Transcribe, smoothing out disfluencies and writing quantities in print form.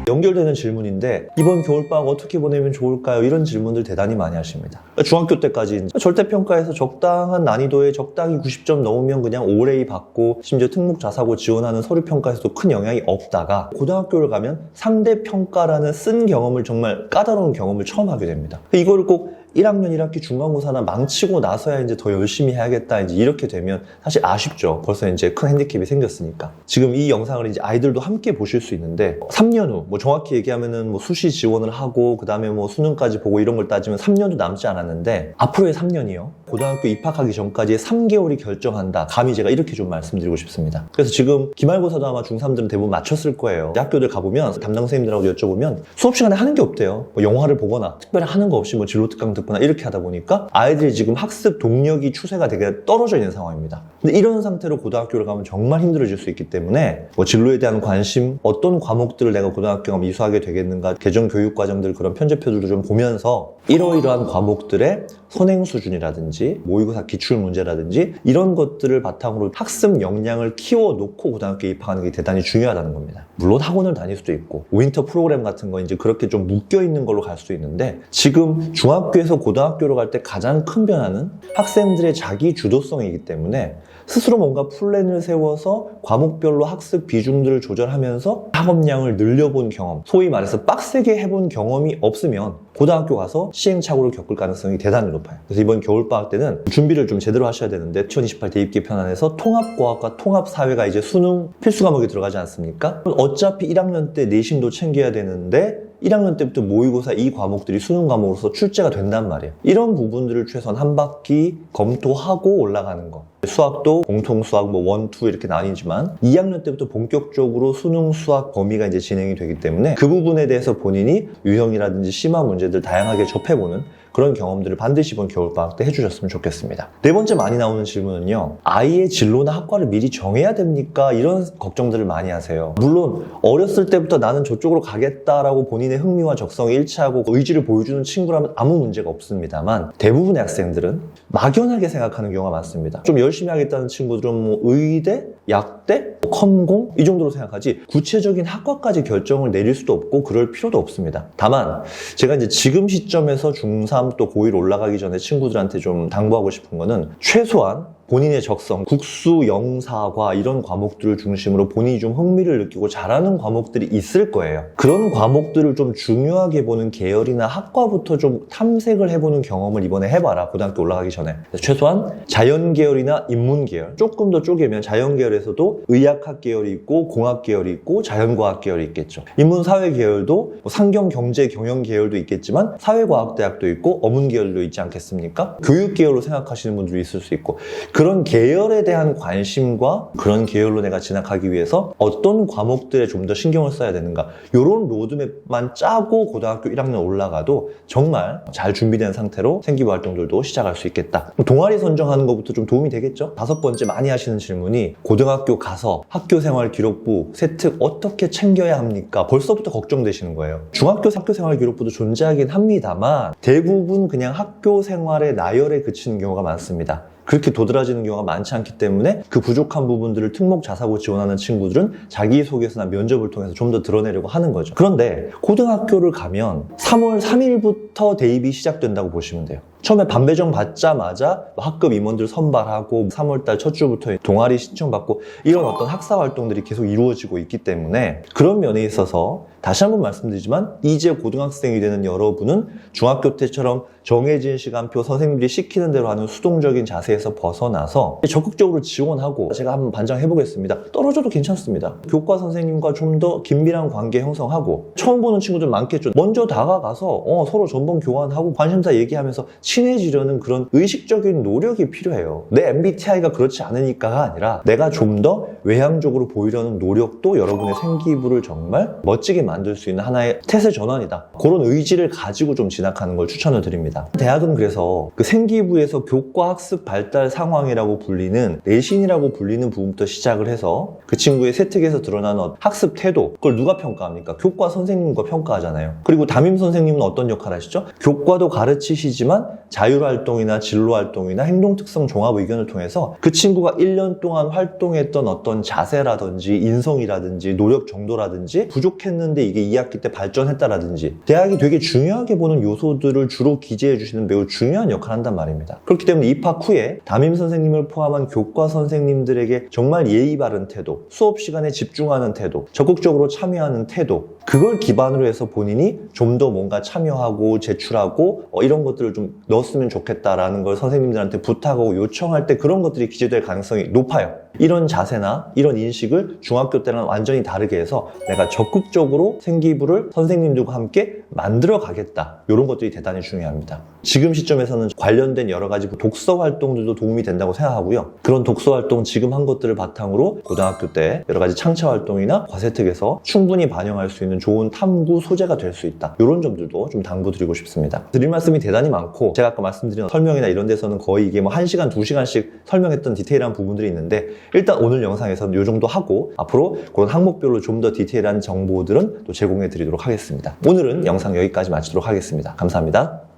연결되는 질문인데 이번 겨울방학 어떻게 보내면 좋을까요? 이런 질문들 대단히 많이 하십니다. 중학교 때까지 절대평가에서 적당한 난이도에 적당히 90점 넘으면 그냥 올A 받고 심지어 특목자사고 지원하는 서류평가에서도 큰 영향이 없다가 고등학교를 가면 상대평가라는 쓴 경험을 정말 까다로운 경험을 처음 하게 됩니다. 이거를 꼭 1학년 1학기 중간고사나 망치고 나서야 이제 더 열심히 해야겠다 이제 이렇게 되면 사실 아쉽죠. 벌써 이제 큰 핸디캡이 생겼으니까. 지금 이 영상을 이제 아이들도 함께 보실 수 있는데 3년 후, 뭐 정확히 얘기하면은 뭐 수시 지원을 하고 그 다음에 뭐 수능까지 보고 이런 걸 따지면 3년도 남지 않았는데 앞으로의 3년이요. 고등학교 입학하기 전까지의 3개월이 결정한다. 감히 제가 이렇게 좀 말씀드리고 싶습니다. 그래서 지금 기말고사도 아마 중3들은 대부분 마쳤을 거예요. 학교들 가보면 담당 선생님들하고 여쭤보면 수업 시간에 하는 게 없대요. 뭐 영화를 보거나 특별히 하는 거 없이 뭐 진로 특강 듣거나 이렇게 하다 보니까 아이들이 지금 학습 동력이 추세가 되게 떨어져 있는 상황입니다. 근데 이런 상태로 고등학교를 가면 정말 힘들어질 수 있기 때문에 뭐 진로에 대한 관심, 어떤 과목들을 내가 고등학교 가면 이수하게 되겠는가, 개정 교육 과정들 그런 편제표들도 좀 보면서 이러이러한 과목들의 선행 수준이라든지 모의고사 기출 문제라든지 이런 것들을 바탕으로 학습 역량을 키워놓고 고등학교에 입학하는 게 대단히 중요하다는 겁니다. 물론 학원을 다닐 수도 있고 윈터 프로그램 같은 거 이제 그렇게 좀 묶여있는 걸로 갈 수 있는데 지금 중학교에서 고등학교로 갈 때 가장 큰 변화는 학생들의 자기 주도성이기 때문에 스스로 뭔가 플랜을 세워서 과목별로 학습 비중들을 조절하면서 학업량을 늘려본 경험, 소위 말해서 빡세게 해본 경험이 없으면 고등학교 가서 시행착오를 겪을 가능성이 대단히 높아요. 그래서 이번 겨울방학 때는 준비를 좀 제대로 하셔야 되는데 2028 대입 개편안에서 통합과학과 통합사회가 이제 수능 필수 과목이 들어가지 않습니까? 어차피 1학년 때 내신도 챙겨야 되는데 1학년 때부터 모의고사 이 과목들이 수능 과목으로서 출제가 된단 말이에요. 이런 부분들을 최소한 한 바퀴 검토하고 올라가는 거. 수학도 공통수학 뭐 1, 2 이렇게 나뉘지만 2학년 때부터 본격적으로 수능 수학 범위가 이제 진행이 되기 때문에 그 부분에 대해서 본인이 유형이라든지 심화 문제들 다양하게 접해보는 그런 경험들을 반드시 이번 겨울방학 때 해주셨으면 좋겠습니다. 네 번째 많이 나오는 질문은요. 아이의 진로나 학과를 미리 정해야 됩니까? 이런 걱정들을 많이 하세요. 물론 어렸을 때부터 나는 저쪽으로 가겠다라고 본인의 흥미와 적성이 일치하고 의지를 보여주는 친구라면 아무 문제가 없습니다만 대부분의 학생들은 막연하게 생각하는 경우가 많습니다. 좀 열심히 하겠다는 친구들은 뭐 의대, 약대, 컴공 이 정도로 생각하지 구체적인 학과까지 결정을 내릴 수도 없고 그럴 필요도 없습니다. 다만 제가 이제 지금 시점에서 중3 또 고1 올라가기 전에 친구들한테 좀 당부하고 싶은 거는 최소한 본인의 적성, 국수, 영사과 이런 과목들을 중심으로 본인이 좀 흥미를 느끼고 잘하는 과목들이 있을 거예요. 그런 과목들을 좀 중요하게 보는 계열이나 학과부터 좀 탐색을 해보는 경험을 이번에 해봐라. 고등학교 올라가기 전에. 최소한 자연계열이나 인문계열, 조금 더 쪼개면 자연계열에서도 의학학 계열이 있고 공학 계열이 있고 자연과학 계열이 있겠죠. 인문사회계열도 상경경제 경영 계열도 있겠지만 사회과학대학도 있고 어문계열도 있지 않겠습니까? 교육계열로 생각하시는 분들도 있을 수 있고 그런 계열에 대한 관심과 그런 계열로 내가 진학하기 위해서 어떤 과목들에 좀 더 신경을 써야 되는가 이런 로드맵만 짜고 고등학교 1학년 올라가도 정말 잘 준비된 상태로 생기부 활동들도 시작할 수 있겠다. 동아리 선정하는 것부터 좀 도움이 되겠죠? 다섯 번째 많이 하시는 질문이 고등학교 가서 학교생활 기록부 세특 어떻게 챙겨야 합니까? 벌써부터 걱정되시는 거예요. 중학교 학교생활 기록부도 존재하긴 합니다만 대부분 그냥 학교생활의 나열에 그치는 경우가 많습니다. 그렇게 도드라지는 경우가 많지 않기 때문에 그 부족한 부분들을 특목 자사고 지원하는 친구들은 자기소개서나 면접을 통해서 좀 더 드러내려고 하는 거죠. 그런데 고등학교를 가면 3월 3일부터 대입이 시작된다고 보시면 돼요. 처음에 반배정 받자마자 학급 임원들 선발하고 3월달 첫 주부터 동아리 신청받고 이런 어떤 학사 활동들이 계속 이루어지고 있기 때문에 그런 면에 있어서 다시 한번 말씀드리지만 이제 고등학생이 되는 여러분은 중학교 때처럼 정해진 시간표 선생님들이 시키는 대로 하는 수동적인 자세에서 벗어나서 적극적으로 지원하고 제가 한번 반장해 보겠습니다. 떨어져도 괜찮습니다. 교과 선생님과 좀 더 긴밀한 관계 형성하고 처음 보는 친구들 많겠죠. 먼저 다가가서 서로 전범 교환하고 관심사 얘기하면서 친해지려는 그런 의식적인 노력이 필요해요. 내 MBTI가 그렇지 않으니까가 아니라 내가 좀 더 외향적으로 보이려는 노력도 여러분의 생기부를 정말 멋지게 만들 수 있는 하나의 태세 전환이다. 그런 의지를 가지고 좀 진학하는 걸 추천을 드립니다. 대학은 그래서 그 생기부에서 교과 학습 발달 상황이라고 불리는 내신이라고 불리는 부분부터 시작을 해서 그 친구의 세특에서 드러나는 학습 태도 그걸 누가 평가합니까? 교과 선생님과 평가하잖아요. 그리고 담임 선생님은 어떤 역할을 하시죠? 교과도 가르치시지만 자율활동이나 진로활동이나 행동특성 종합 의견을 통해서 그 친구가 1년 동안 활동했던 어떤 자세라든지 인성이라든지 노력 정도라든지 부족했는데 이게 2학기 때 발전했다라든지 대학이 되게 중요하게 보는 요소들을 주로 기재해 주시는 매우 중요한 역할을 한단 말입니다. 그렇기 때문에 입학 후에 담임 선생님을 포함한 교과 선생님들에게 정말 예의 바른 태도, 수업 시간에 집중하는 태도, 적극적으로 참여하는 태도, 그걸 기반으로 해서 본인이 좀 더 뭔가 참여하고 제출하고 이런 것들을 좀 넣었으면 좋겠다라는 걸 선생님들한테 부탁하고 요청할 때 그런 것들이 기재될 가능성이 높아요. 이런 자세나 이런 인식을 중학교 때랑 완전히 다르게 해서 내가 적극적으로 생기부를 선생님들과 함께 만들어 가겠다. 이런 것들이 대단히 중요합니다. 지금 시점에서는 관련된 여러 가지 독서 활동들도 도움이 된다고 생각하고요. 그런 독서 활동 지금 한 것들을 바탕으로 고등학교 때 여러 가지 창차 활동이나 과세특에서 충분히 반영할 수 있는 좋은 탐구 소재가 될 수 있다. 이런 점들도 좀 당부드리고 싶습니다. 드릴 말씀이 대단히 많고 제가 아까 말씀드린 설명이나 이런 데서는 거의 이게 1시간, 2시간씩 설명했던 디테일한 부분들이 있는데 일단 오늘 영상에서는 이 정도 하고 앞으로 그런 항목별로 좀 더 디테일한 정보들은 또 제공해 드리도록 하겠습니다. 오늘은 영상 여기까지 마치도록 하겠습니다. 감사합니다.